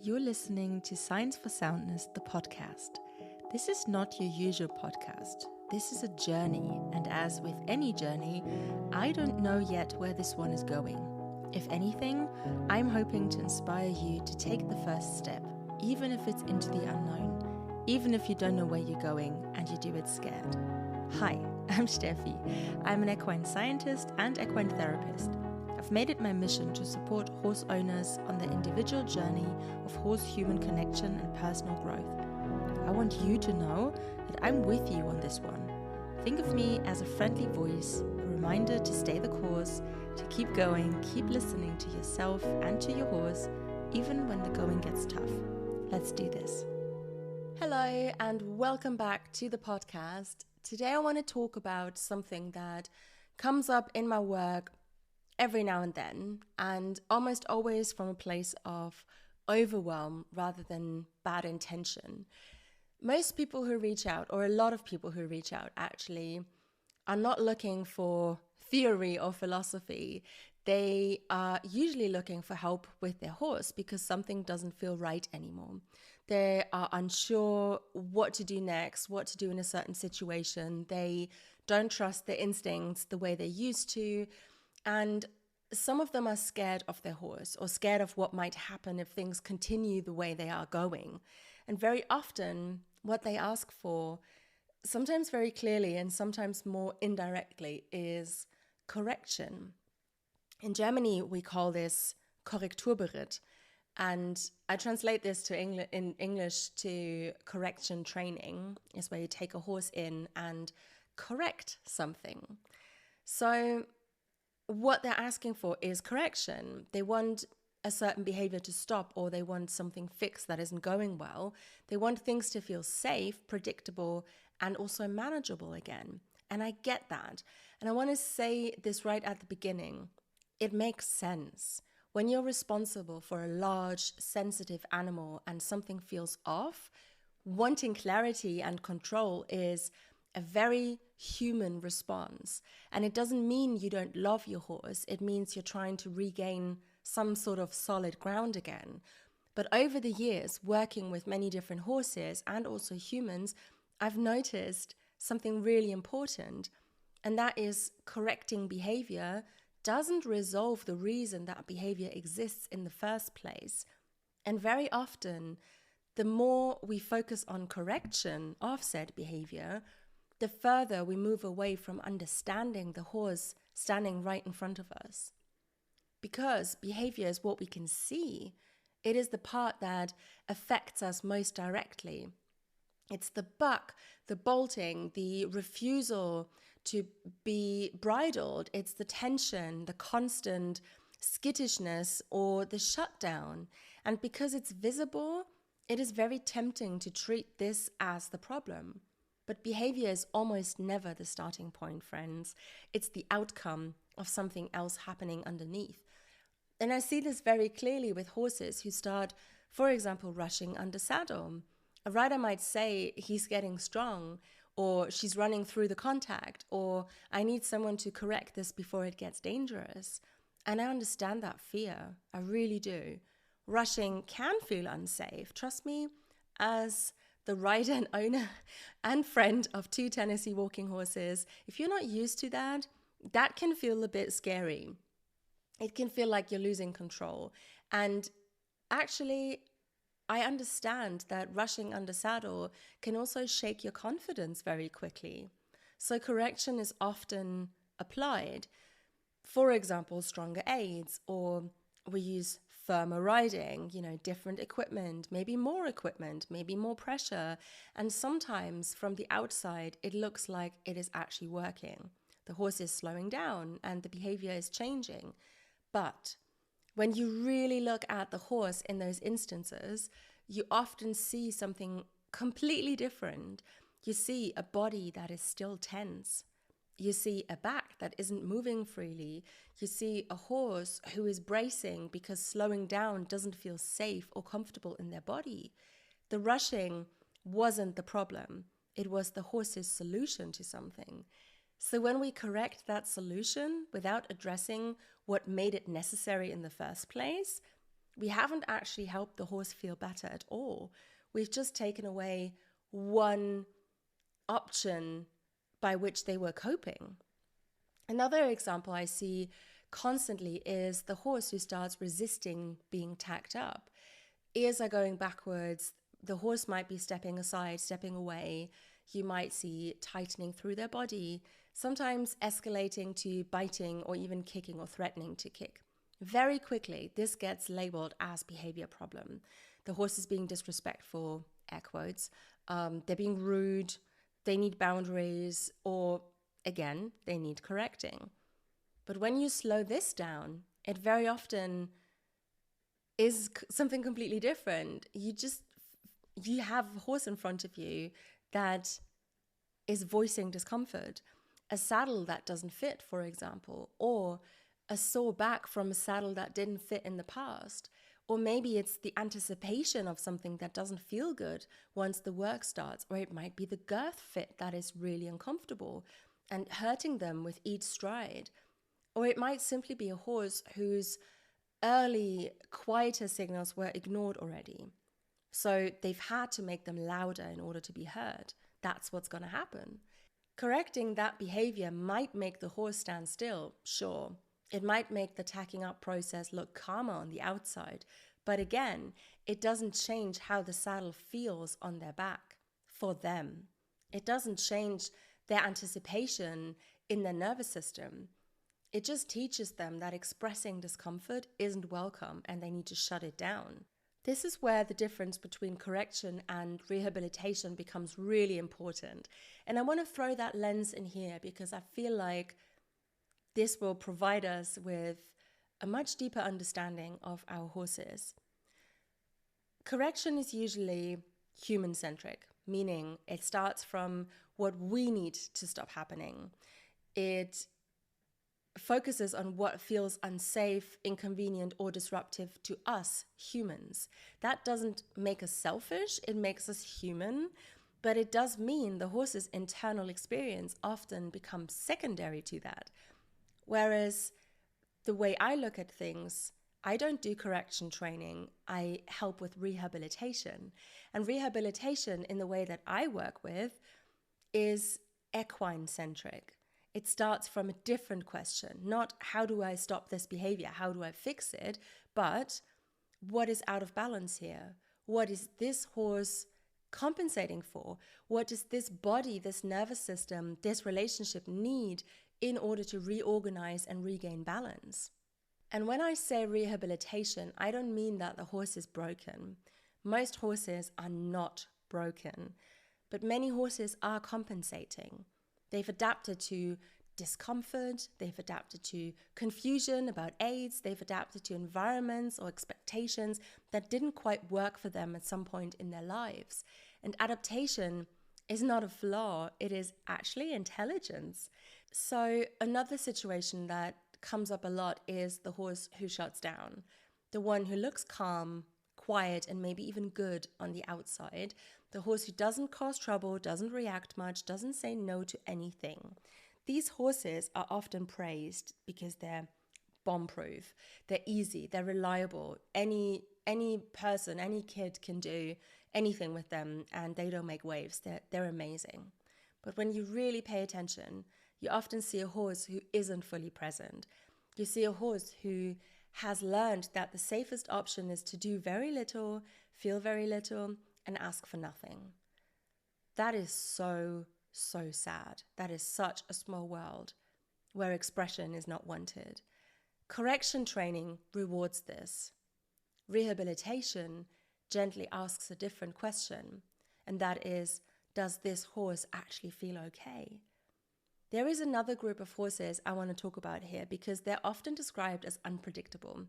You're listening to Science for Soundness, the podcast. This is not your usual podcast. This is a journey, and as with any journey, I don't know yet where this one is going. If anything, I'm hoping to inspire you to take the first step, even if it's into the unknown, even if you don't know where you're going and you do it scared. Hi, I'm Steffi. I'm an equine scientist and equine therapist. I've made it my mission to support horse owners on their individual journey of horse-human connection and personal growth. I want you to know that I'm with you on this one. Think of me as a friendly voice, a reminder to stay the course, to keep going, keep listening to yourself and to your horse, even when the going gets tough. Let's do this. Hello and welcome back to the podcast. Today I want to talk about something that comes up in my work every now and then, and almost always from a place of overwhelm rather than bad intention. Most people who reach out, or a lot of people who reach out actually, are not looking for theory or philosophy. They are usually looking for help with their horse because something doesn't feel right anymore. They are unsure what to do next, what to do in a certain situation. They don't trust their instincts the way they used to. And some of them are scared of their horse or scared of what might happen if things continue the way they are going. And very often, what they ask for, sometimes very clearly and sometimes more indirectly, is correction. In Germany, we call this Korrekturberitt. And I translate this to in English to correction training, is where you take a horse in and correct something. So what they're asking for is correction. They want a certain behavior to stop, or they want something fixed that isn't going well. They want things to feel safe, predictable, and also manageable again. And I get that. And I want to say this right at the beginning. It makes sense. When you're responsible for a large, sensitive animal and something feels off, wanting clarity and control is a very human response. And it doesn't mean you don't love your horse. It means you're trying to regain some sort of solid ground again. But over the years, working with many different horses and also humans, I've noticed something really important. And that is correcting behavior doesn't resolve the reason that behavior exists in the first place. And very often, the more we focus on correction of said behavior, the further we move away from understanding the horse standing right in front of us. Because behavior is what we can see. It is the part that affects us most directly. It's the buck, the bolting, the refusal to be bridled. It's the tension, the constant skittishness, or the shutdown. And because it's visible, it is very tempting to treat this as the problem. But behavior is almost never the starting point, friends. It's the outcome of something else happening underneath. And I see this very clearly with horses who start, for example, rushing under saddle. A rider might say he's getting strong, or she's running through the contact, or I need someone to correct this before it gets dangerous. And I understand that fear. I really do. Rushing can feel unsafe. Trust me, as the rider and owner and friend of 2 Tennessee walking horses, if you're not used to that, that can feel a bit scary. It can feel like you're losing control. And actually, I understand that rushing under saddle can also shake your confidence very quickly. So correction is often applied. For example, stronger aids, or we use firmer riding, different equipment, maybe more pressure. And sometimes from the outside, it looks like it is actually working. The horse is slowing down and the behavior is changing. But when you really look at the horse in those instances, you often see something completely different. You see a body that is still tense. You see a back that isn't moving freely. You see a horse who is bracing because slowing down doesn't feel safe or comfortable in their body. The rushing wasn't the problem. It was the horse's solution to something. So when we correct that solution without addressing what made it necessary in the first place, we haven't actually helped the horse feel better at all. We've just taken away one option by which they were coping. Another example I see constantly is the horse who starts resisting being tacked up. Ears are going backwards. The horse might be stepping aside, stepping away. You might see tightening through their body, sometimes escalating to biting or even kicking or threatening to kick. Very quickly, this gets labeled as behavior problem. The horse is being disrespectful, air quotes. They're being rude. They need boundaries, or again, they need correcting. But when you slow this down, it very often is something completely different. You have a horse in front of you that is voicing discomfort, a saddle that doesn't fit, for example, or a sore back from a saddle that didn't fit in the past. Or maybe it's the anticipation of something that doesn't feel good once the work starts, or it might be the girth fit that is really uncomfortable and hurting them with each stride. Or it might simply be a horse whose early, quieter signals were ignored already. So they've had to make them louder in order to be heard. That's what's going to happen. Correcting that behavior might make the horse stand still, sure. It might make the tacking up process look calmer on the outside. But again, it doesn't change how the saddle feels on their back for them. It doesn't change their anticipation in their nervous system. It just teaches them that expressing discomfort isn't welcome and they need to shut it down. This is where the difference between correction and rehabilitation becomes really important. And I want to throw that lens in here because I feel like this will provide us with a much deeper understanding of our horses. Correction is usually human-centric, meaning it starts from what we need to stop happening. It focuses on what feels unsafe, inconvenient, or disruptive to us humans. That doesn't make us selfish, it makes us human, but it does mean the horse's internal experience often becomes secondary to that. Whereas the way I look at things, I don't do correction training, I help with rehabilitation. And rehabilitation, in the way that I work with, is equine-centric. It starts from a different question, not how do I stop this behavior, how do I fix it, but what is out of balance here? What is this horse compensating for? What does this body, this nervous system, this relationship need in order to reorganize and regain balance? And when I say rehabilitation, I don't mean that the horse is broken. Most horses are not broken, but many horses are compensating. They've adapted to discomfort, they've adapted to confusion about aids, they've adapted to environments or expectations that didn't quite work for them at some point in their lives. And adaptation is not a flaw, it is actually intelligence. So another situation that comes up a lot is the horse who shuts down, the one who looks calm, quiet, and maybe even good on the outside, the horse who doesn't cause trouble, doesn't react much, doesn't say no to anything. These horses are often praised because they're bomb-proof, they're easy, they're reliable. Any person, any kid can do anything with them and they don't make waves. They're amazing. But when you really pay attention, you often see a horse who isn't fully present. You see a horse who has learned that the safest option is to do very little, feel very little, and ask for nothing. That is so sad. That is such a small world where expression is not wanted. Correction training rewards this. Rehabilitation gently asks a different question, and that is, does this horse actually feel okay? There is another group of horses I want to talk about here because they're often described as unpredictable.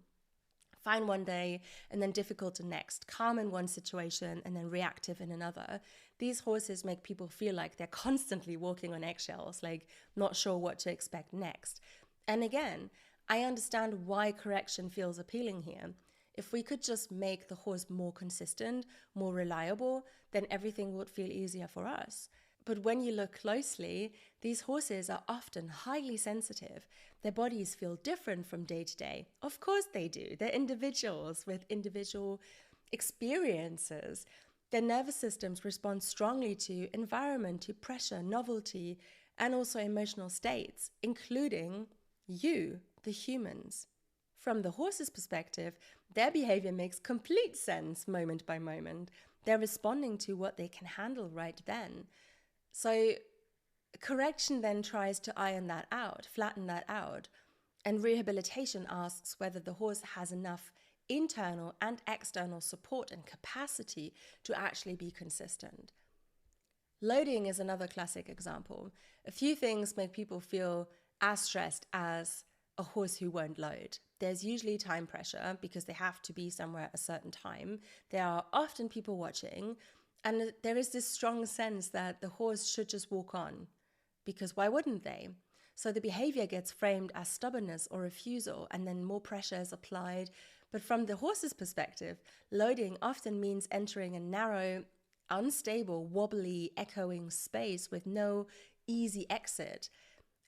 Fine one day and then difficult the next, calm in one situation and then reactive in another. These horses make people feel like they're constantly walking on eggshells, like not sure what to expect next. And again, I understand why correction feels appealing here. If we could just make the horse more consistent, more reliable, then everything would feel easier for us. But when you look closely, these horses are often highly sensitive. Their bodies feel different from day to day. Of course they do. They're individuals with individual experiences. Their nervous systems respond strongly to environment, to pressure, novelty, and also emotional states, including you, the humans. From the horse's perspective, their behavior makes complete sense moment by moment. They're responding to what they can handle right then. So correction then tries to iron that out, flatten that out. And rehabilitation asks whether the horse has enough internal and external support and capacity to actually be consistent. Loading is another classic example. A few things make people feel as stressed as a horse who won't load. There's usually time pressure because they have to be somewhere at a certain time. There are often people watching, and there is this strong sense that the horse should just walk on, because why wouldn't they? So the behavior gets framed as stubbornness or refusal, and then more pressure is applied. But from the horse's perspective, loading often means entering a narrow, unstable, wobbly, echoing space with no easy exit.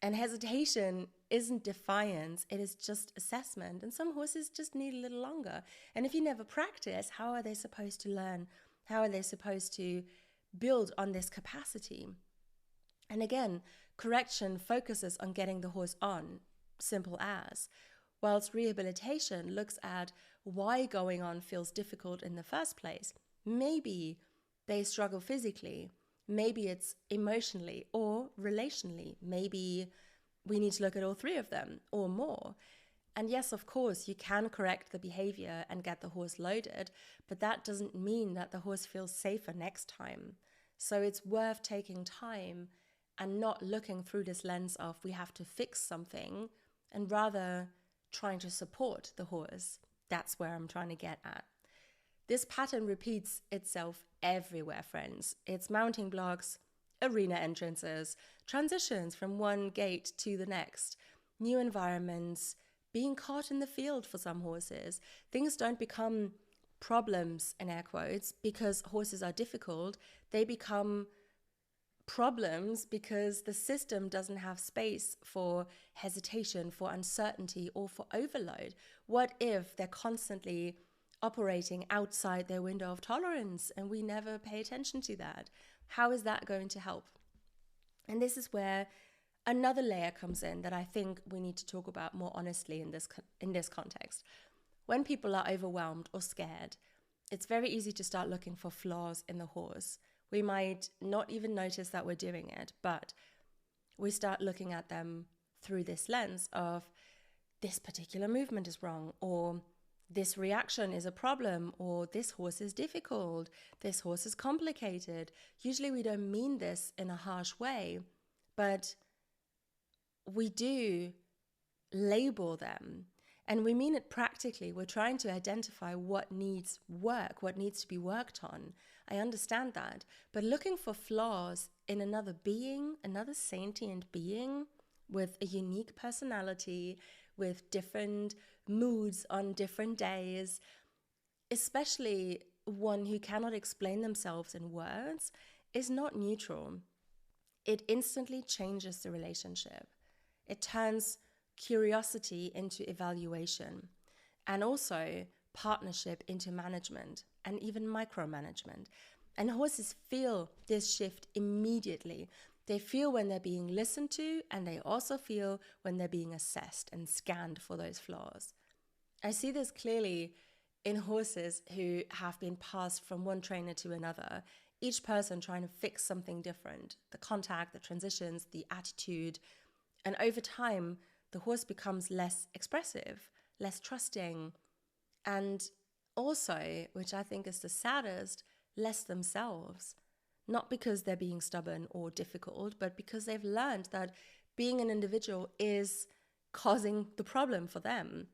And hesitation isn't defiance, it is just assessment. And some horses just need a little longer. And if you never practice, how are they supposed to learn? How are they supposed to build on this capacity? And again, correction focuses on getting the horse on, simple as. Whilst rehabilitation looks at why going on feels difficult in the first place. Maybe they struggle physically. Maybe it's emotionally or relationally. Maybe we need to look at all three of them or more. And yes, of course, you can correct the behavior and get the horse loaded, but that doesn't mean that the horse feels safer next time. So it's worth taking time and not looking through this lens of we have to fix something, and rather trying to support the horse. That's where I'm trying to get at. This pattern repeats itself everywhere, friends. It's mounting blocks, arena entrances, transitions from one gate to the next, new environments, being caught in the field for some horses. Things don't become problems, in air quotes, because horses are difficult. They become problems because the system doesn't have space for hesitation, for uncertainty, or for overload. What if they're constantly operating outside their window of tolerance and we never pay attention to that? How is that going to help? And this is where another layer comes in that I think we need to talk about more honestly in this context. When people are overwhelmed or scared, it's very easy to start looking for flaws in the horse. We might not even notice that we're doing it, but we start looking at them through this lens of this particular movement is wrong, or this reaction is a problem, or this horse is difficult, this horse is complicated. Usually we don't mean this in a harsh way, but we do label them. And we mean it practically. We're trying to identify what needs work, what needs to be worked on. I understand that. But looking for flaws in another being, another sentient being with a unique personality, with different moods on different days, especially one who cannot explain themselves in words, is not neutral. It instantly changes the relationship. It turns curiosity into evaluation, and also partnership into management, and even micromanagement. And horses feel this shift immediately. They feel when they're being listened to, and they also feel when they're being assessed and scanned for those flaws. I see this clearly in horses who have been passed from one trainer to another, each person trying to fix something different, the contact, the transitions, the attitude. And over time, the horse becomes less expressive, less trusting, and also, which I think is the saddest, less themselves. Not because they're being stubborn or difficult, but because they've learned that being an individual is causing the problem for them.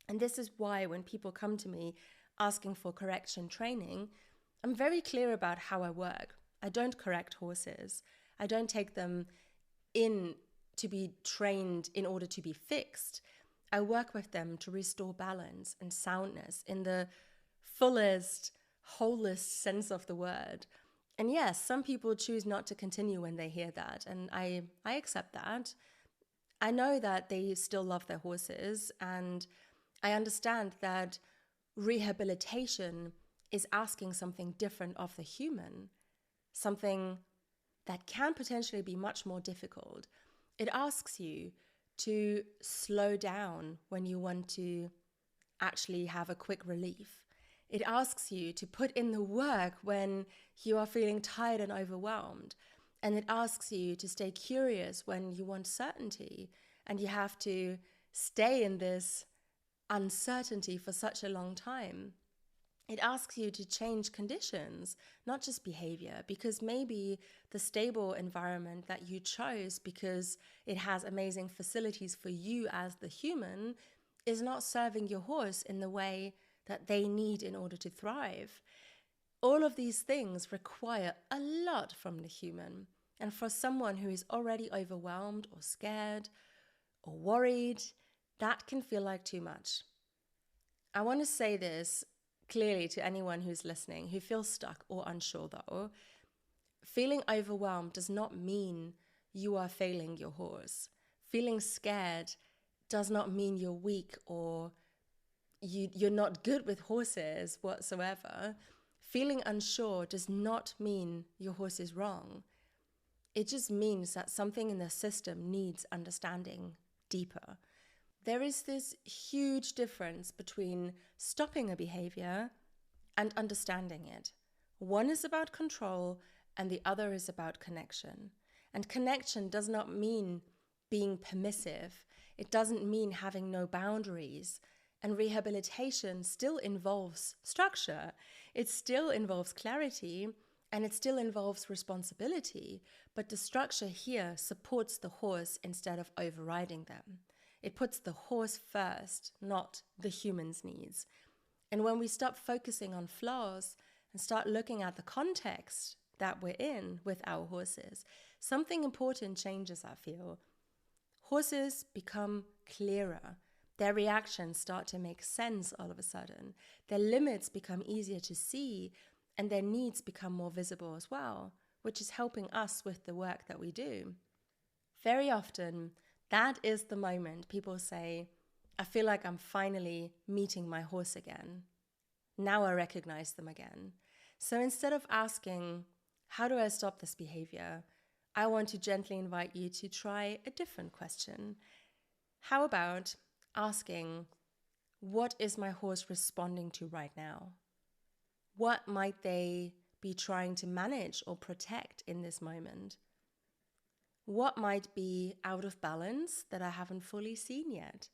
And this is why when people come to me asking for correction training, I'm very clear about how I work. I don't correct horses. I don't take them in to be trained in order to be fixed. I work with them to restore balance and soundness in the fullest, wholest sense of the word. And yes, some people choose not to continue when they hear that, and I accept that. I know that they still love their horses, and I understand that rehabilitation is asking something different of the human, something that can potentially be much more difficult. It asks you to slow down when you want to actually have a quick relief. It asks you to put in the work when you are feeling tired and overwhelmed. And it asks you to stay curious when you want certainty. And you have to stay in this uncertainty for such a long time. It asks you to change conditions, not just behavior, because maybe the stable environment that you chose because it has amazing facilities for you as the human is not serving your horse in the way that they need in order to thrive. All of these things require a lot from the human. And for someone who is already overwhelmed or scared or worried, that can feel like too much. I want to say this clearly to anyone who's listening who feels stuck or unsure though. Feeling overwhelmed does not mean you are failing your horse. Feeling scared does not mean you're weak or you're not good with horses whatsoever. Feeling unsure does not mean your horse is wrong. It just means that something in the system needs understanding deeper. There is this huge difference between stopping a behavior and understanding it. One is about control and the other is about connection. And connection does not mean being permissive. It doesn't mean having no boundaries. And rehabilitation still involves structure. It still involves clarity, and it still involves responsibility. But the structure here supports the horse instead of overriding them. It puts the horse first, not the human's needs. And when we stop focusing on flaws and start looking at the context that we're in with our horses, something important changes, I feel. Horses become clearer. Their reactions start to make sense all of a sudden. Their limits become easier to see, and their needs become more visible as well, which is helping us with the work that we do. Very often, that is the moment people say, I feel like I'm finally meeting my horse again. Now I recognize them again. So instead of asking, how do I stop this behavior? I want to gently invite you to try a different question. How about asking, what is my horse responding to right now? What might they be trying to manage or protect in this moment? What might be out of balance that I haven't fully seen yet?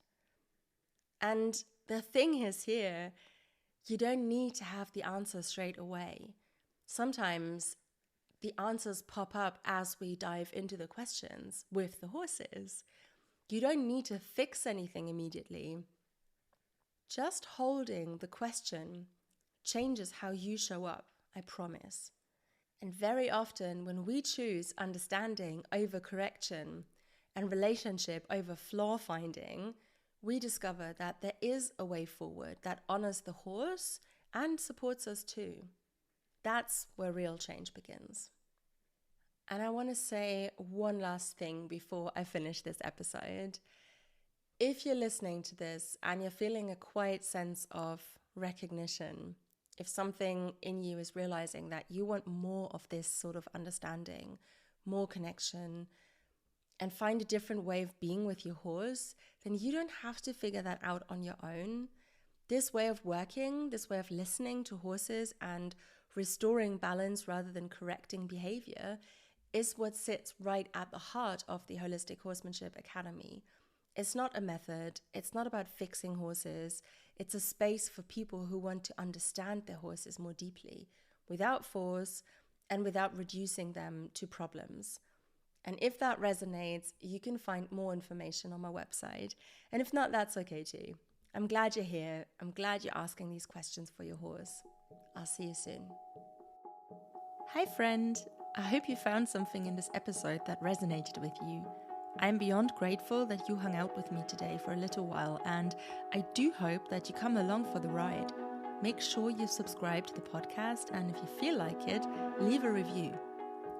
And the thing is here, you don't need to have the answer straight away. Sometimes the answers pop up as we dive into the questions with the horses. You don't need to fix anything immediately. Just holding the question changes how you show up, I promise. And very often when we choose understanding over correction and relationship over flaw finding, we discover that there is a way forward that honors the horse and supports us too. That's where real change begins. And I want to say one last thing before I finish this episode. If you're listening to this and you're feeling a quiet sense of recognition, if something in you is realizing that you want more of this sort of understanding, more connection, and find a different way of being with your horse, then you don't have to figure that out on your own. This way of working, this way of listening to horses and restoring balance rather than correcting behavior is what sits right at the heart of the Holistic Horsemanship Academy. It's not a method. It's not about fixing horses. It's a space for people who want to understand their horses more deeply, without force and without reducing them to problems. And if that resonates, you can find more information on my website. And if not, that's okay too. I'm glad you're here. I'm glad you're asking these questions for your horse. I'll see you soon. Hi friend, I hope you found something in this episode that resonated with you. I'm beyond grateful that you hung out with me today for a little while, and I do hope that you come along for the ride. make sure you subscribe to the podcast, and if you feel like it, leave a review.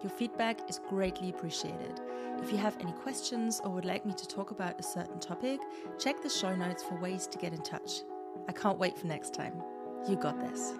Your feedback is greatly appreciated. If you have any questions or would like me to talk about a certain topic, check the show notes for ways to get in touch. I can't wait for next time. You got this.